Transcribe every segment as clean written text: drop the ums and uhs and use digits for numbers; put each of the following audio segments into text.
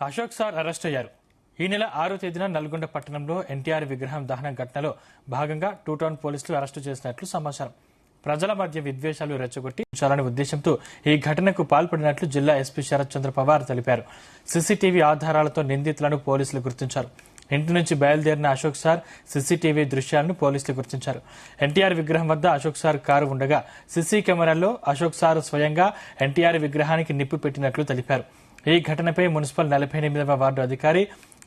Ashok sir arrest అయ్యారు. ఈ నెల 6వ తేదీన నల్గొండ పట్టణంలో ఎన్టీఆర్ విగ్రహం దహన ఘటనలో భాగంగా టూ టౌన్ పోలీసులు అరెస్టు చేసినట్లు సమాచారం. ప్రజల మధ్య విద్వేషాలు రెచ్చగొట్టి ఉంచాలనే ఉద్దేశంతో ఈ ఘటనకు పాల్పడినట్లు జిల్లా ఎస్పీ శరత్ చంద్ర పవార్ తెలిపారు. సీసీటీవీ ఆధారాలతో నిందితులను పోలీసులు గుర్తించారు. ఇంటి నుంచి బయలుదేరిన అశోక్ సార్ సీసీటీవీ దృశ్యాలను పోలీసులు గుర్తించారు. ఎన్టీఆర్ విగ్రహం వద్ద అశోక్ సార్ కారు ఉండగా సీసీ కెమెరాల్లో అశోక్ సార్ స్వయంగా ఎన్టీఆర్ విగ్రహానికి నిప్పు పెట్టినట్లు తెలిపారు. ఈ ఘటనపై మున్సిపల్ 48వ వార్డు అధికారి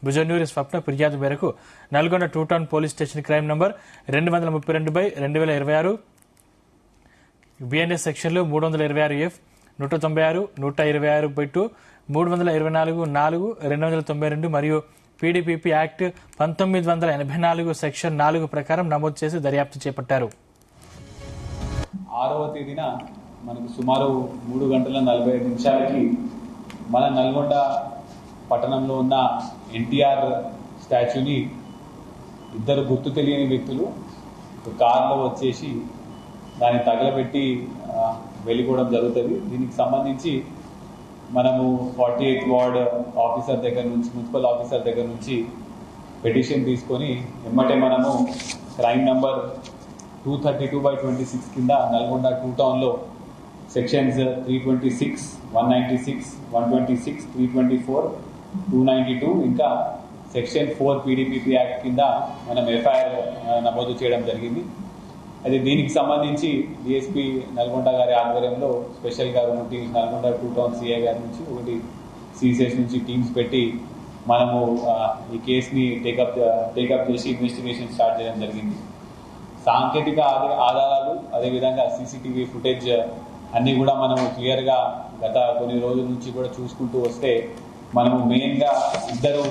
భుజనూరి స్వప్న ఫిర్యాదు మేరకు Nalgonda two town police station crime number 232/2026 BNS సెక్షన్లు 326F 196 126/2 324/4 292 మరియు పీడీపీపీ యాక్ట్ 1984 సెక్షన్ 4 ప్రకారం నమోదు చేసి దర్యాప్తు చేపట్టారు. 6వ తేదీన మనకు సుమారు 3:45 మన నల్గొండ పట్టణంలో ఉన్న ఎన్టీఆర్ స్టాచ్యూని ఇద్దరు గుర్తు తెలియని వ్యక్తులు కారులో వచ్చేసి దాన్ని తగలబెట్టి వెళ్ళిపోవడం జరుగుతుంది. దీనికి సంబంధించి మనము 48th వార్డ్ ఆఫీసర్ దగ్గర నుంచి, మున్సిపల్ ఆఫీసర్ దగ్గర నుంచి పిటిషన్ తీసుకొని ఎమ్మటే మనము క్రైమ్ నంబర్ 232/26 కింద నల్గొండ టూ టౌన్లో సెక్షన్స్ 326, 196, 126, 324, 292 ఇంకా సెక్షన్ 4 పీడీపీపీ యాక్ట్ కింద మనం ఎఫ్ఐఆర్ నమోదు చేయడం జరిగింది. అయితే దీనికి సంబంధించి డిఎస్పీ నల్గొండ గారి ఆధ్వర్యంలో స్పెషల్గా 2 teams, Nalgonda two town CI గారి నుంచి 1 సిసిఎస్ నుంచి టీమ్స్ పెట్టి మనము ఈ కేసుని టేకప్ చేసి ఇన్వెస్టిగేషన్ స్టార్ట్ చేయడం జరిగింది. సాంకేతిక ఆధారాలు అదేవిధంగా సీసీటీవీ ఫుటేజ్ అన్నీ కూడా మనము క్లియర్గా గత కొన్ని రోజుల నుంచి కూడా చూసుకుంటూ వస్తే మనము మెయిన్గా ఇద్దరు